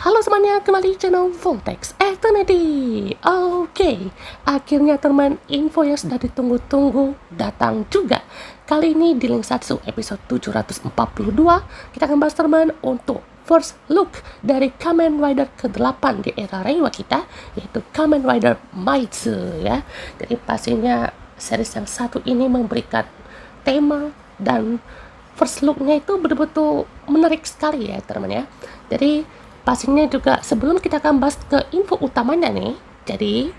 halo semuanya, kembali di channel Voltex Eternity. Oke, akhirnya teman, info yang sudah ditunggu-tunggu datang juga. Kali ini di Link Satsu episode 742, kita akan bahas teman untuk first look dari Kamen Rider ke-8 di era Reiwa kita, yaitu Kamen Rider Maitsu ya. Jadi pastinya series yang satu ini memberikan tema dan first looknya itu betul-betul menarik sekali ya teman ya. Jadi pastinya juga sebelum kita akan bahas ke info utamanya nih, jadi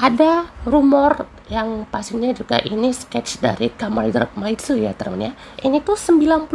ada rumor yang pastinya juga ini sketch dari Kamen Rider Maitsu ya teman ya. Ini tuh 90%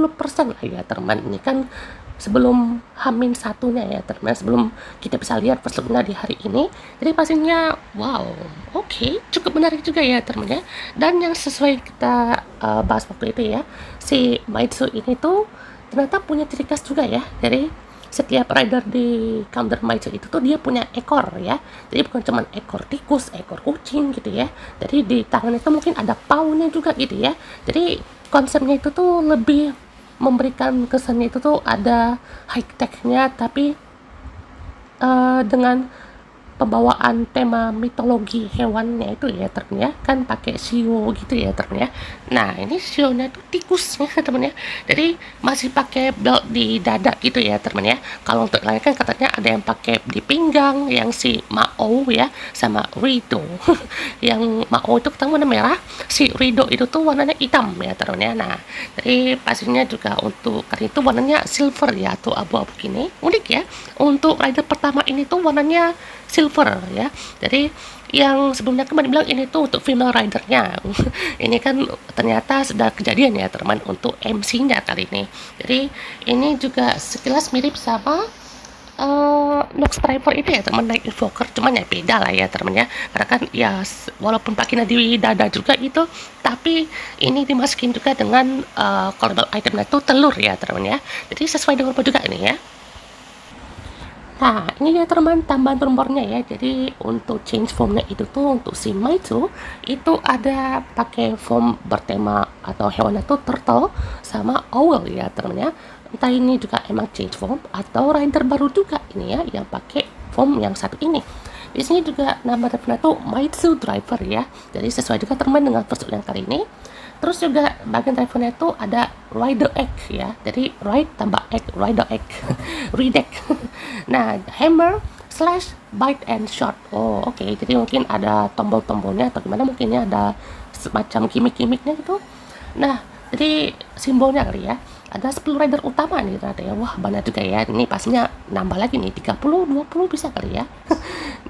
lah ya teman. Ini kan sebelum Hamin satunya ya teman, sebelum kita bisa lihat first looknya di hari ini. Jadi pastinya wow, oke, cukup menarik juga ya teman ya. Dan yang sesuai kita bahas waktu itu ya, si Maitsu ini tuh ternyata punya ciri khas juga ya. Jadi setiap rider di Kamen Maitsu itu tuh dia punya ekor ya. Jadi bukan cuma ekor tikus, ekor kucing gitu ya. Jadi di tangan itu mungkin ada paunya juga gitu ya. Jadi konsepnya itu tuh lebih memberikan kesannya itu tuh ada high tech-nya, tapi dengan pembawaan tema mitologi hewannya itu ya temen ya, kan pakai shio gitu ya temen ya. Nah ini shio-nya tuh tikus ya temen ya, jadi masih pakai belt di dada gitu ya temen ya. Kalau untuk lain kan katanya ada yang pakai di pinggang, yang si Mao ya sama Rido yang Mao itu ketemu warna merah, si Rido itu tuh warnanya hitam ya temen ya. Nah jadi pastinya juga untuk kali itu warnanya silver ya atau abu-abu gini, unik ya. Untuk rider pertama ini tuh warnanya silver ya. Jadi yang sebelumnya kemarin bilang ini tuh untuk female ridernya ini kan ternyata sudah kejadian ya teman untuk MC-nya kali ini. Jadi ini juga sekilas mirip sama Nox Driver itu ya teman, naik Invoker, cuman ya beda lah ya teman ya, karena kan ya walaupun pakainya di dada juga itu, tapi ini dimasukin juga dengan callable itemnya itu telur ya teman ya. Jadi sesuai dengan apa juga ini ya. Nah, ini ya teman tambahan rumornya ya. Jadi untuk change formnya itu tuh untuk si Maitsu itu ada pakai form bertema atau hewannya tuh turtle sama owl ya teman ya. Entah ini juga emang change form atau rider baru juga ini ya yang pakai form yang satu ini. Di sini juga nama referennya tuh Maitsu Driver ya. Jadi sesuai juga teman dengan first yang kali ini. Terus juga bagian drivernya itu ada rider egg ya. Jadi ride tambah egg, rider egg, redek. Nah, hammer slash bite and shot. Oh, oke. Jadi mungkin ada tombol-tombolnya atau gimana, mungkinnya ada semacam gimmick-gimmicknya gitu. Nah, jadi simbolnya kali ya. Ada 10 rider utama nih ternyata ya. Wah, banyak juga ya. Ini pastinya nambah lagi nih, 30, 20 bisa kali ya.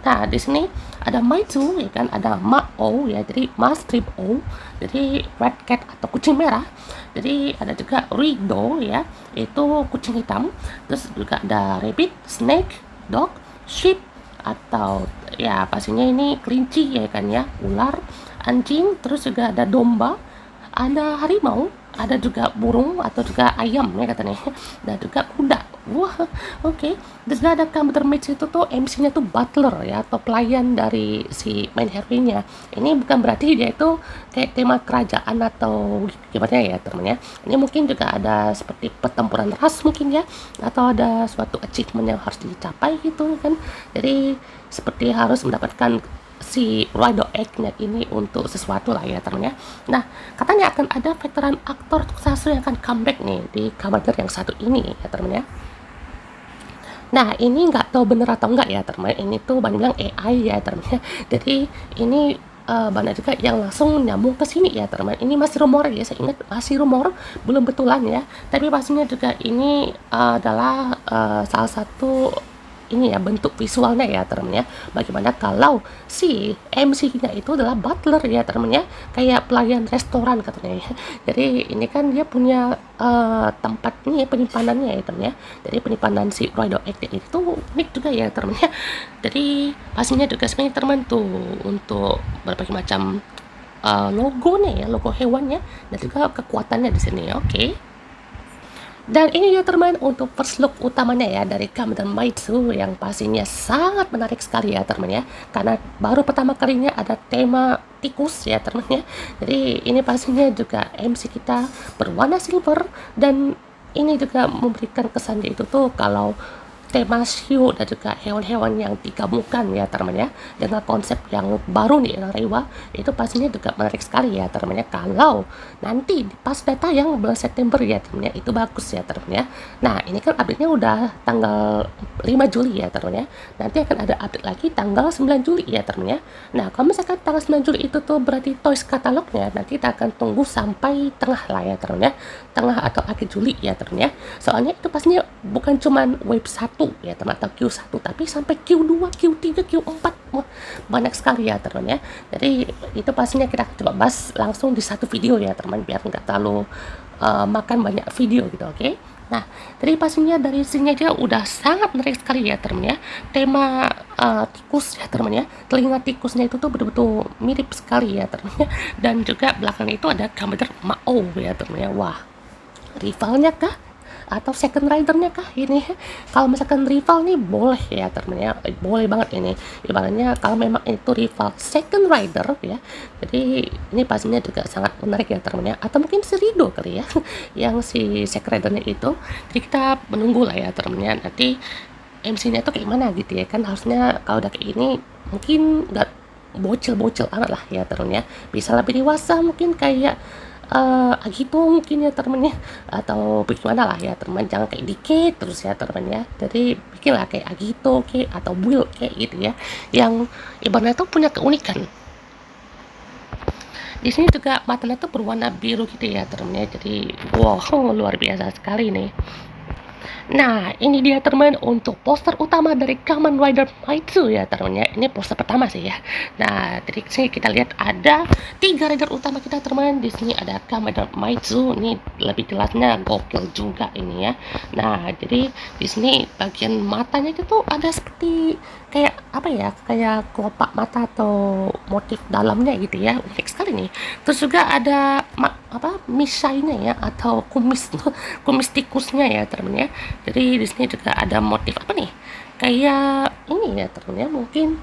Nah, di sini ada Maitsu ya kan, ada Mao ya, jadi Ma strip O, jadi red cat atau kucing merah. Jadi ada juga Rido ya, itu kucing hitam. Terus juga ada rabbit, snake, dog, sheep atau ya pastinya ini kelinci ya kan ya, ular, anjing, terus juga ada domba, ada harimau, ada juga burung atau juga ayam ya katanya, dan juga kuda. Wah, oke. Terus ada Kamen Maitsu itu tuh MC-nya tuh butler ya atau pelayan dari si main hero-nya. Ini bukan berarti dia itu kayak tema kerajaan atau gimana ya temennya. Ini mungkin juga ada seperti pertempuran ras mungkin ya, atau ada suatu achievement yang harus dicapai gitu kan. Jadi seperti harus mendapatkan si rider egg-nya ini untuk sesuatu lah ya temennya. Nah, katanya akan ada veteran aktor Tokusatsu yang akan comeback nih di Kamen Rider yang satu ini ya temennya. Nah, ini nggak tahu bener atau enggak ya teman. Ini tuh banyak bilang AI ya temennya. Jadi ini banyak juga yang langsung nyambung ke sini ya teman. Ini masih rumor ya, saya ingat masih rumor, belum betulan ya. Tapi pastinya juga ini adalah salah satu ini ya bentuk visualnya ya teman ya. Bagaimana kalau si MC-nya itu adalah butler ya teman ya, kayak pelayan restoran katanya ya. Jadi ini kan dia punya tempat nih penyimpanannya ya teman ya. Jadi penyimpanan si rider egg itu unik juga ya teman ya. Jadi pastinya juga sebenarnya teman tuh untuk berbagai macam logonya ya, logo hewannya dan juga kekuatannya di sini. Oke. Dan ini ya teman untuk first look utamanya ya dari Kamen Maitsu yang pastinya sangat menarik sekali ya teman ya, karena baru pertama kalinya ada tema tikus ya teman ya. Jadi ini pastinya juga MC kita berwarna silver dan ini juga memberikan kesannya itu tuh kalau tema hiu dan juga hewan-hewan yang digabungkan ya teman-teman ya, dengan konsep yang baru nih yang Rewa, itu pastinya juga menarik sekali ya teman-teman ya. Kalau nanti pas data yang bulan September ya teman-teman ya, itu bagus ya teman-teman ya. Nah ini kan update-nya udah tanggal 5 Juli ya teman-teman ya, nanti akan ada update lagi tanggal 9 Juli ya teman-teman ya. Nah kalau misalkan tanggal 9 Juli itu tuh berarti Toys katalognya nanti kita akan tunggu sampai tengah lah ya teman-teman ya, tengah atau akhir Juli ya teman-teman ya. Soalnya itu pastinya bukan cuman wave 1 ya teman, atau Q1, tapi sampai Q2, Q3, Q4. Wah, banyak sekali ya teman ya. Jadi itu pastinya kita coba bahas langsung di satu video ya teman, biar nggak terlalu makan banyak video gitu, oke? Nah, jadi pastinya dari sini aja udah sangat menarik sekali ya teman ya. Tema tikus ya teman ya. Telinga tikusnya itu tuh betul-betul mirip sekali ya teman ya. Dan juga belakang itu ada gambar Mao ya teman ya. Wah, rivalnya kah atau second ridernya kah ini? Kalau misalkan rival nih boleh ya temen ya, boleh banget ini ibaratnya kalau memang itu rival second rider ya, jadi ini pastinya juga sangat menarik ya temen ya, atau mungkin si Rido kali ya yang si second ridernya itu. Jadi kita menunggu lah ya temen ya, nanti MC-nya tuh kayak mana gitu ya kan. Harusnya kalau udah kayak ini mungkin nggak bocil-bocil amat lah ya temen ya, bisa lebih dewasa mungkin kayak gitu mungkin ya temennya, atau bagaimana lah ya teman, jangan kayak dikit terus ya teman ya. Jadi bikinlah kayak Agito kayak atau Will kayak gitu ya, yang ibaratnya tuh punya keunikan. Di sini juga matanya tuh berwarna biru gitu ya teman ya, jadi wow luar biasa sekali nih. Nah, ini dia teman untuk poster utama dari Kamen Rider Maitsu ya teman ya. Ini poster pertama sih ya. Nah, dari sini kita lihat ada 3 rider utama kita teman. Di sini ada Kamen Rider Maitsu. Ini lebih jelasnya gokil juga ini ya. Nah, jadi di sini bagian matanya itu tuh ada seperti kayak apa ya? Kayak kelopak mata atau motif dalamnya gitu ya. Unik sekali nih. Terus juga ada misainya ya, atau kumis kumis tikusnya ya teman ya. Jadi di sini juga ada motif apa nih? Kayak ini ya teman ya, mungkin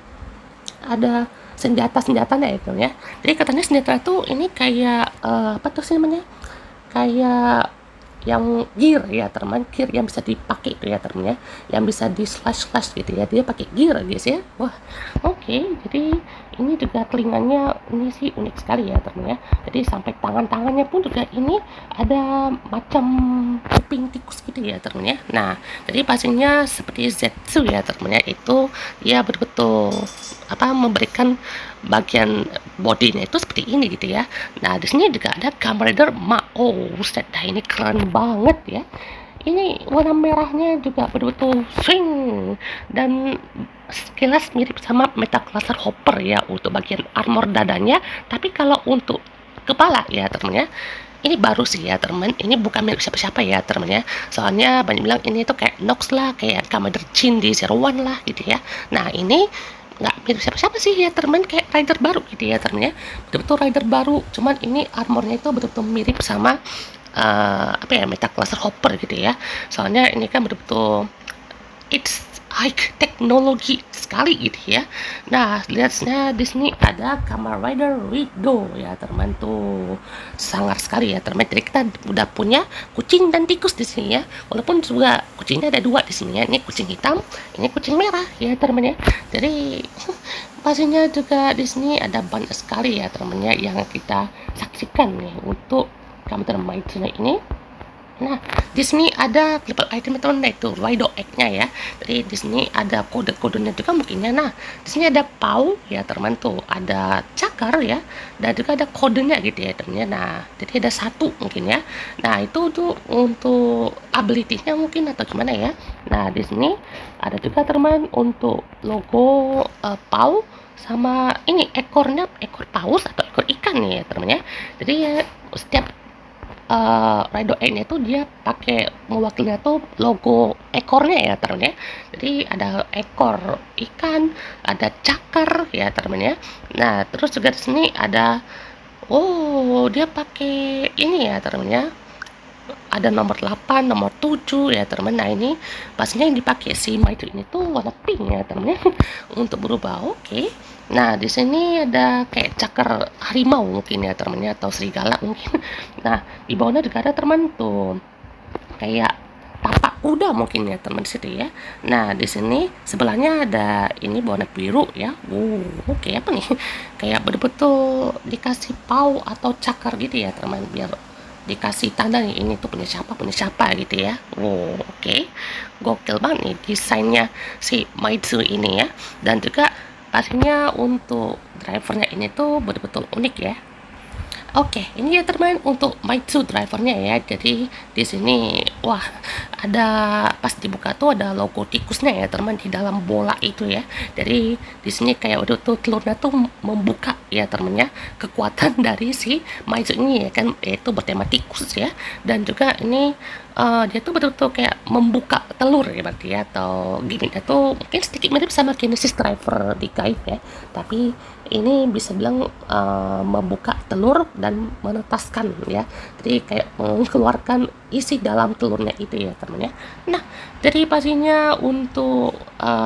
ada senjata-senjatanya itu ya. Jadi katanya senjata itu ini kayak apa tuh sih namanya? Kayak yang gear ya teman, gear yang bisa dipakai itu ya teman ya, yang bisa di slash gitu ya, dia pakai gear guys ya. Wah oke, jadi ini juga telinganya ini sih unik sekali ya teman ya. Jadi sampai tangannya pun juga ini ada macam kuping tikus gitu ya teman ya. Nah jadi pastinya seperti Zetsu ya teman ya, itu ya betul-betul memberikan bagian bodinya itu seperti ini gitu ya. Nah di sini juga ada Kamen Rider Mao. Buset dah, ini keren banget ya. Ini warna merahnya juga betul-betul swing dan sekilas mirip sama Metal Cluster Hopper ya untuk bagian armor dadanya. Tapi kalau untuk kepala ya teman ya, ini baru sih ya teman, ini bukan mirip siapa-siapa ya teman ya. Soalnya banyak bilang ini tuh kayak Nox lah, kayak Kamen Rider Jin di Zero One lah gitu ya. Nah ini nggak mirip siapa-siapa sih ya teman, kayak rider baru gitu ya teman ya, betul-betul rider baru. Cuman ini armornya itu betul-betul mirip sama Metal Cluster Hopper gitu ya. Soalnya ini kan betul-betul it's high teknologi sekali gitu ya. Nah, lihatnya di sini ada Kamen Rider Rido ya teman, tuh sangar sekali ya teman. Jadi kita udah punya kucing dan tikus di sini ya. Walaupun juga kucingnya ada 2 di sini ya. Ini kucing hitam, ini kucing merah ya teman ya. Jadi pastinya juga di sini ada banyak sekali ya teman ya yang kita saksikan nih untuk Kamen Rider Maitsu ini. Nah, di sini ada level item teman-teman, itu Rido Egg-nya ya. Jadi di sini ada kode-kodenya juga mungkinnya. Nah, di sini ada pau ya teman, tuh ada cakar ya, dan juga ada kodenya gitu ya teman ya. Nah, jadi ada 1 mungkin ya. Nah, itu tuh untuk ability-nya mungkin atau gimana ya. Nah, di sini ada juga teman untuk logo pau sama ini ekornya, ekor paus atau ekor ikan nih ya teman ya. Jadi ya setiap Rido Egg-nya itu dia pakai mewakilinya tuh logo ekornya ya teman ya. Jadi ada ekor ikan, ada cakar ya teman ya. Nah terus juga di sini ada dia pakai ini ya teman ya, ada nomor 8, nomor 7 ya teman. Nah ini pastinya yang dipakai si Maitsu ini tuh warna pink ya teman ya untuk berubah. Oke. Nah di sini ada kayak cakar harimau mungkin ya teman ya, atau serigala mungkin. Nah di bawahnya juga ada teman tuh kayak tapak kuda mungkin ya teman situ ya. Nah di sini sebelahnya ada ini warna biru ya. Oke apa nih? Kayak betul-betul dikasih pau atau cakar gitu ya teman, biar dikasih tanda nih ini tuh punya siapa gitu ya. Oke. Gokil banget nih desainnya si Maizu ini ya. Dan juga pastinya untuk drivernya ini tuh betul-betul unik ya. Oke, ini ya teman untuk Maizu drivernya ya. Jadi di sini wah, ada pas dibuka tuh ada logo tikusnya ya teman di dalam bola itu ya. Jadi di sini kayak udah tuh telurnya tuh membuka ya teman ya. Kekuatan dari si Maizu ini ya kan, yaitu bertema tikus ya. Dan juga ini dia tuh betul-betul kayak membuka telur ya berarti ya, atau gimmicknya tuh mungkin sedikit mirip sama Genesis driver di Gaib ya, tapi ini bisa bilang membuka telur dan menetaskan ya, jadi kayak mengeluarkan isi dalam telurnya itu ya teman ya. Nah dari pastinya untuk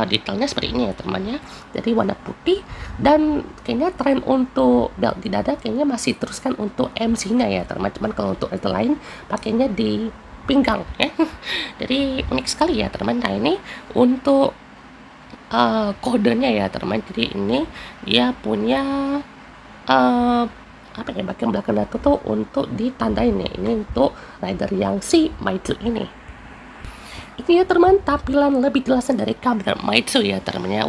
detailnya seperti ini ya teman ya, jadi warna putih dan kayaknya tren untuk belt di dada kayaknya masih teruskan untuk MC-nya ya teman, cuman kalau untuk itu lain pakainya di pinggang ya. Jadi unik sekali ya teman. Nah ini untuk kodenya ya teman, jadi ini dia punya apa ya, bagian belakang itu tuh untuk ditandain ya, ini untuk rider yang si Maizu ini. Ini ya teman tampilan lebih jelasnya dari kamera Maizu ya teman ya.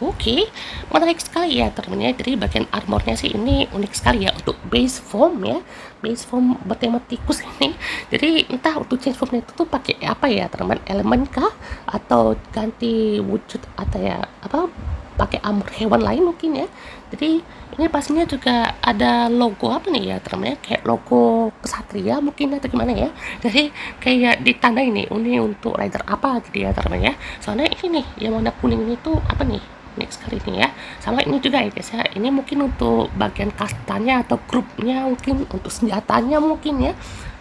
Oke. Menarik sekali ya teman ya. Jadi bagian armornya sih ini unik sekali ya untuk base form ya, base form bertema tikus ini. Jadi entah untuk change formnya itu tuh pakai apa ya teman, elemen kah atau ganti wujud atau ya apa, pakai armor hewan lain mungkin ya. Jadi ini pastinya juga ada logo apa nih ya teman ya, kayak logo kesatria mungkin atau gimana ya. Jadi kayak ditanda ini untuk rider apa gitu ya teman ya. Soalnya ini nih yang warna kuning ini tuh apa nih, unik sekali nih ya. Sama ini juga ya guys ya, ini mungkin untuk bagian kastanya atau grupnya, mungkin untuk senjatanya mungkin ya.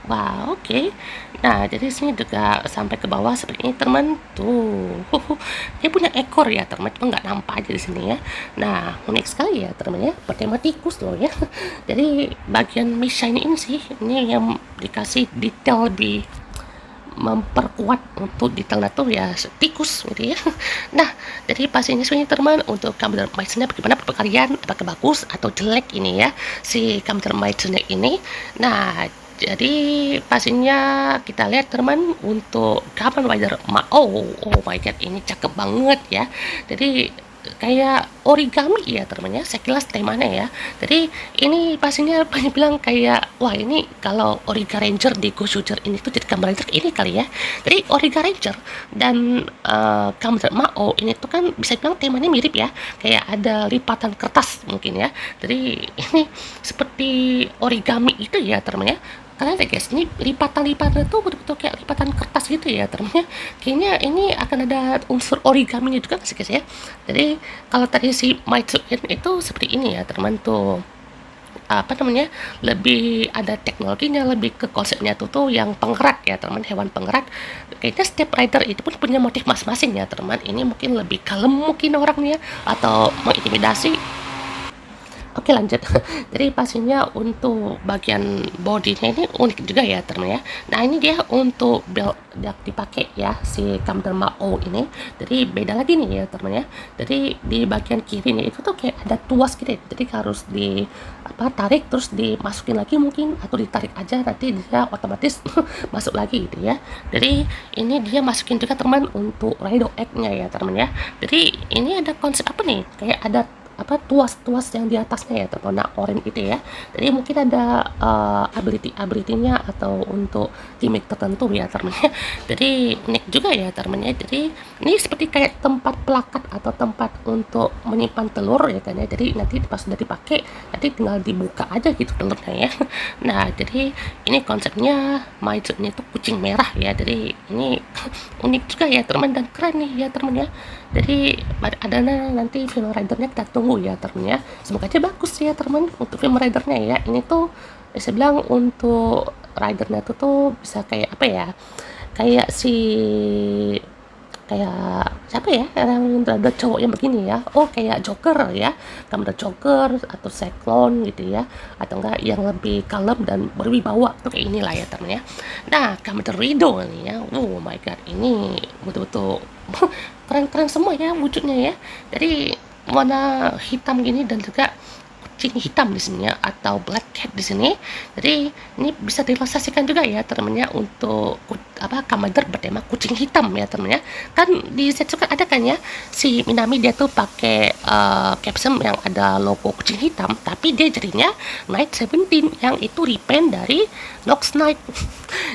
Wah, oke. Nah, jadi sini juga sampai ke bawah seperti ini teman. Tuh, dia punya ekor ya teman, cuma nggak nampak aja di sini ya. Nah, unik sekali ya teman ya, bertema tikus loh ya. Jadi bagian Mishine ini sih, ini yang dikasih detail lebih memperkuat untuk detailnya tuh ya tikus gitu ya. Nah jadi pastinya sebenarnya teman untuk kamera Maizu bagaimana kalian, apakah bagus atau jelek ini ya si kamera Maizu ini. Nah jadi pastinya kita lihat teman untuk Kamen Rider Mao. Oh my god, ini cakep banget ya. Jadi kayak origami ya teman ya, sekilas temanya ya. Jadi ini pastinya banyak bilang kayak wah ini kalau Origa Ranger di Go Shooter ini tuh jadi Kamen Rider ini kali ya. Jadi Origa Ranger dan Kamen Rider Mao ini tuh kan bisa bilang temanya mirip ya, kayak ada lipatan kertas mungkin ya. Jadi ini seperti origami itu ya teman ya. Kalian lihat guys, ini lipatan-lipatan itu betul-betul kayak lipatan kertas gitu ya temennya. Kayaknya ini akan ada unsur origaminya juga sih guys ya. Jadi kalau tadi si Maizu itu seperti ini ya teman tuh, apa namanya, lebih ada teknologinya, lebih ke konsepnya tuh yang penggerak ya teman, hewan penggerak. Kayaknya setiap rider itu pun punya motif masing-masing ya teman. Ini mungkin lebih kalem mungkin orangnya atau mengintimidasi. Oke lanjut. Jadi pastinya untuk bagian bodinya ini unik juga ya teman ya. Nah ini dia untuk belt yang dipakai ya si Kamen Mao ini. Jadi beda lagi nih ya teman ya. Jadi di bagian kirinya itu tuh kayak ada tuas gitu ya. Jadi harus di apa, tarik terus dimasukin lagi mungkin, atau ditarik aja nanti dia otomatis masuk lagi gitu ya. Jadi ini dia masukin juga teman untuk Raido Egg-nya ya teman ya. Jadi ini ada konsep apa nih, kayak ada apa, tuas-tuas yang di atasnya ya warna oranye itu ya. Jadi mungkin ada ability-ability-nya atau untuk gimmick tertentu ya temennya. Jadi unik juga ya temennya. Jadi ini seperti kayak tempat pelakat atau tempat untuk menyimpan telur ya kan ya. Jadi nanti pas sudah dipakai nanti tinggal dibuka aja gitu telurnya ya. Nah jadi ini konsepnya Maizu ini tuh kucing merah ya. Jadi ini unik juga ya teman, dan keren nih ya teman ya. Jadi ada nanti film ridernya kita tunggu ya teman ya. Semoga aja bagus ya teman untuk film ridernya ya. Ini tuh saya bilang untuk ridernya tuh bisa kayak apa ya, kayak si kayak siapa ya yang ada cowok yang begini ya, oh kayak Joker ya, Kamen Rider Joker atau Cyclone gitu ya, atau enggak yang lebih kalem dan berwibawa tuh kayak inilah ya teman ya. Nah, Kamen Rider Rido nih ya, oh my god, ini betul-betul keren-keren semua ya wujudnya ya. Jadi warna hitam gini dan juga kucing hitam di sini ya, atau black cat di sini. Jadi ini bisa diilustrasikan juga ya teman-teman ya, untuk Kamen Rider bertema kucing hitam ya teman-teman ya. Kan di Zetsuka ada kan ya, si Minami dia tuh pakai caption yang ada logo kucing hitam, tapi dia jadinya Night 17 yang itu repaint dari Nox Knight.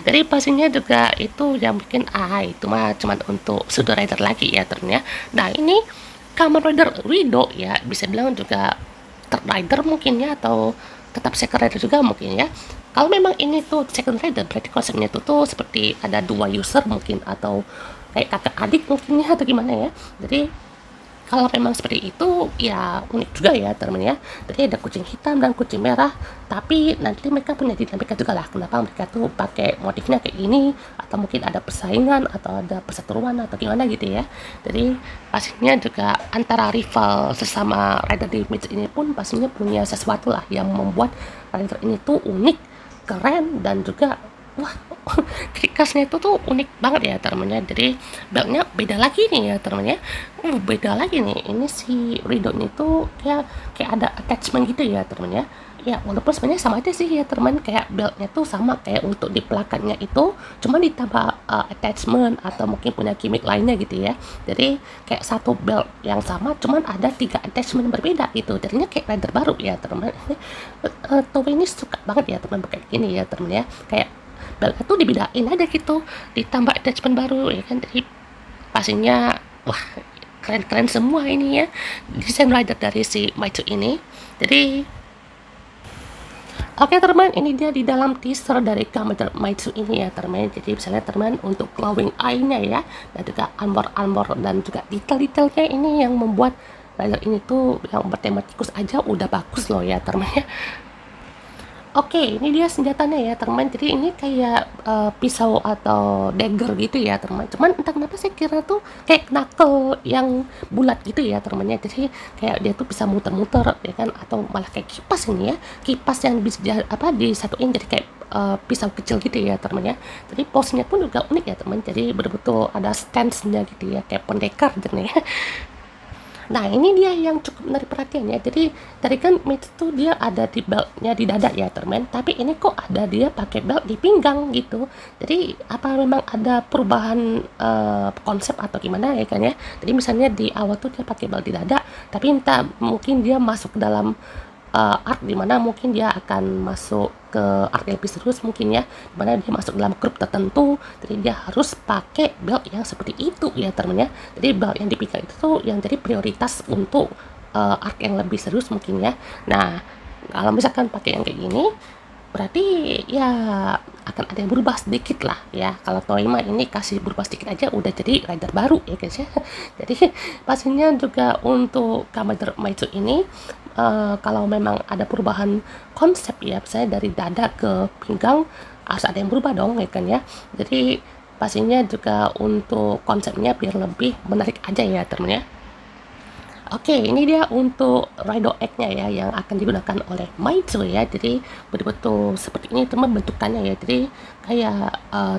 Jadi pastinya juga itu yang bikin itu mah cuma untuk pseudo rider lagi ya teman-teman ya. Nah, ini Kamen Rider Rido ya, bisa bilang juga third rider mungkin ya, atau tetap second rider juga mungkin ya. Kalau memang ini tuh second rider, berarti konsepnya tuh seperti ada dua user mungkin, atau kayak kakak adik mungkin ya, atau gimana ya. Jadi kalau memang seperti itu ya unik juga ya teman ya. Jadi ada kucing hitam dan kucing merah, tapi nanti mereka punya dinamika juga lah, kenapa mereka tuh pakai motifnya kayak gini, atau mungkin ada persaingan atau ada perseteruan atau gimana gitu ya. Jadi pastinya juga antara rival sesama rider di Mage ini pun pastinya punya sesuatu lah yang membuat rider ini tuh unik, keren, dan juga wah, ciri khasnya itu tuh unik banget ya temennya. Jadi beltnya beda lagi nih ya temennya. Beda lagi nih, ini si Rido ini tuh kayak kayak ada attachment gitu ya temennya. Ya walaupun sebenarnya sama aja sih ya teman, kayak beltnya tuh sama kayak untuk di plakatnya itu, cuma ditambah attachment atau mungkin punya gimmick lainnya gitu ya. Jadi kayak satu belt yang sama cuman ada 3 attachment berbeda gitu, jadinya kayak rider baru ya teman. Toei ini suka banget ya teman kayak gini ya teman ya, kayak beltnya tuh dibedain ada gitu, ditambah attachment baru ya kan. Jadi pastinya wah, keren-keren semua ini ya desain rider dari si Maichu ini. Jadi oke teman, ini dia di dalam teaser dari Kamen Rider Maichu ini ya teman. Jadi misalnya teman untuk glowing eye-nya ya, dan juga armor dan juga detail-detailnya ini yang membuat rider ini tuh yang bertema tikus aja udah bagus loh ya teman ya. Oke, ini dia senjatanya ya teman. Jadi ini kayak pisau atau dagger gitu ya teman. Cuman entah kenapa saya kira tuh kayak knuckle yang bulat gitu ya temannya. Jadi kayak dia tuh bisa muter-muter ya kan, atau malah kayak kipas ini ya. Kipas yang bisa disatuin jadi kayak pisau kecil gitu ya teman ya. Jadi pose-nya pun juga unik ya teman. Jadi betul-betul ada stance-nya gitu ya, kayak pendekar gitu ya. Nah, ini dia yang cukup menarik perhatian ya. Jadi tadi kan Mitch tuh dia ada di beltnya di dada ya teman, tapi ini kok ada dia pakai belt di pinggang gitu. Jadi apa memang ada perubahan konsep atau gimana ya kan ya. Jadi misalnya di awal tuh dia pakai belt di dada, tapi entah mungkin dia masuk ke dalam arc dimana mungkin dia akan masuk ke arc lebih serius mungkin ya, dimana dia masuk dalam grup tertentu, jadi dia harus pakai belt yang seperti itu ya teman ya. Jadi belt yang dipikir itu tuh yang jadi prioritas untuk arc yang lebih serius mungkin ya. Nah, kalau misalkan pakai yang kayak gini, berarti ya akan ada yang berubah sedikit lah ya. Kalau Toima ini kasih berubah sedikit aja udah jadi rider baru ya guys ya. Jadi pastinya juga untuk Kamen Rider Maichu ini kalau memang ada perubahan konsep ya, misalnya dari dada ke pinggang, harus ada yang berubah dong ya kan ya. Jadi pastinya juga untuk konsepnya biar lebih menarik aja ya temen ya. Oke, ini dia untuk Rido Egg-nya ya yang akan digunakan oleh Maichu ya. Jadi betul-betul seperti ini teman bentukannya ya. Jadi kayak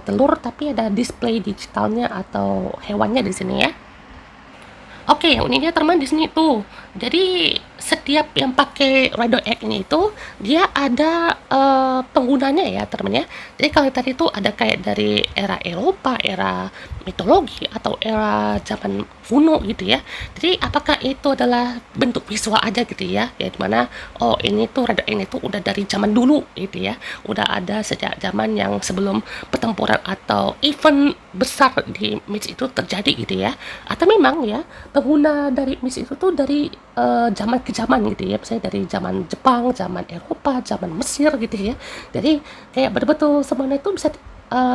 telur tapi ada display digitalnya atau hewannya di sini ya. Oke, yang uniknya teman di sini tuh. Jadi setiap yang pakai Rido Egg ini itu dia ada penggunanya ya teman ya. Jadi kalau tadi tuh ada kayak dari era Eropa, era mitologi atau era zaman kuno gitu ya. Jadi apakah itu adalah bentuk visual aja gitu ya? Ya dimana oh ini tuh Rido Egg ini tuh udah dari zaman dulu gitu ya. Udah ada sejak zaman yang sebelum pertempuran atau event besar di Mage itu terjadi gitu ya. Atau memang ya pengguna dari Mage itu tuh dari zaman ke zaman gitu ya, misalnya dari zaman Jepang, zaman Eropa, zaman Mesir gitu ya. Jadi kayak betul-betul semuanya itu bisa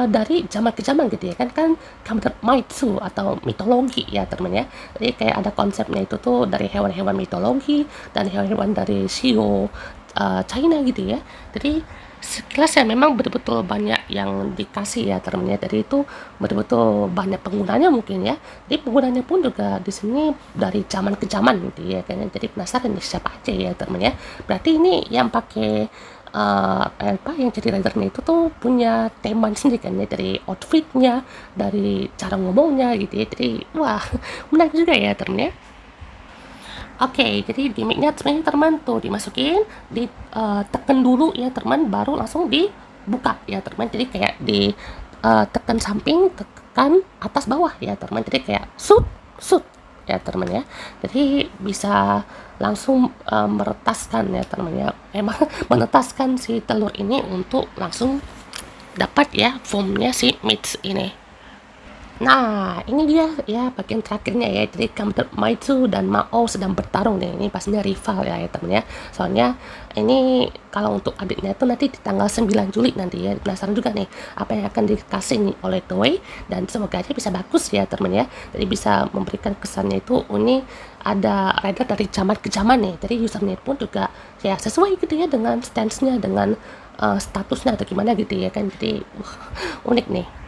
dari zaman ke zaman gitu ya kan Kamen Maichu atau mitologi ya teman ya. Jadi kayak ada konsepnya itu tuh dari hewan-hewan mitologi dan hewan-hewan dari Shio China gitu ya. Jadi sekilas ya memang betul-betul banyak yang dikasih ya temennya. Jadi itu betul-betul banyak penggunanya mungkin ya. Jadi penggunanya pun juga di sini dari zaman ke zaman gitu ya. Kayaknya jadi penasaran nih siapa aja ya temennya. Berarti ini yang pakai apa yang jadi ridernya itu tuh punya tema sendiri kan ya, dari outfitnya, dari cara ngomongnya gitu ya. Jadi wah menarik juga ya temennya. Oke, jadi gimmicknya sebenarnya teman tuh dimasukin, ditekan dulu ya teman, baru langsung dibuka ya teman. Jadi kayak tekan samping, tekan atas bawah ya teman. Jadi kayak shoot, shoot ya teman ya. Jadi bisa langsung meretaskan ya teman ya. Emang menetaskan si telur ini untuk langsung dapat ya foamnya si meats ini. Nah, ini dia ya bagian terakhirnya ya. Jadi Maizu dan Mao sedang bertarung nih. Ini pastinya rival ya temen ya. Soalnya ini kalau untuk update-nya itu nanti di tanggal 9 Juli nanti ya. Penasaran juga nih apa yang akan dikasih nih oleh Toei, dan semoga aja bisa bagus ya temen ya. Jadi bisa memberikan kesannya itu ini ada rider dari zaman ke zaman nih. Jadi usernya pun juga ya sesuai gitu ya dengan stance-nya, dengan statusnya atau gimana gitu ya kan. Jadi unik nih.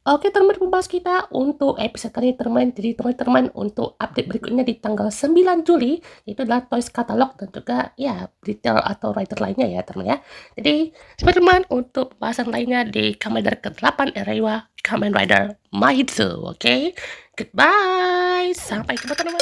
Oke teman pembahas kita untuk episode kali ini teman. Jadi teman-teman untuk update berikutnya di tanggal 9 Juli itu adalah Toys Catalog dan juga ya detail atau writer lainnya ya teman ya. Jadi teman-teman untuk pembahasan lainnya di Kamen Rider ke-8 Erewa Kamen Rider Maitsu. Oke, goodbye, sampai jumpa teman.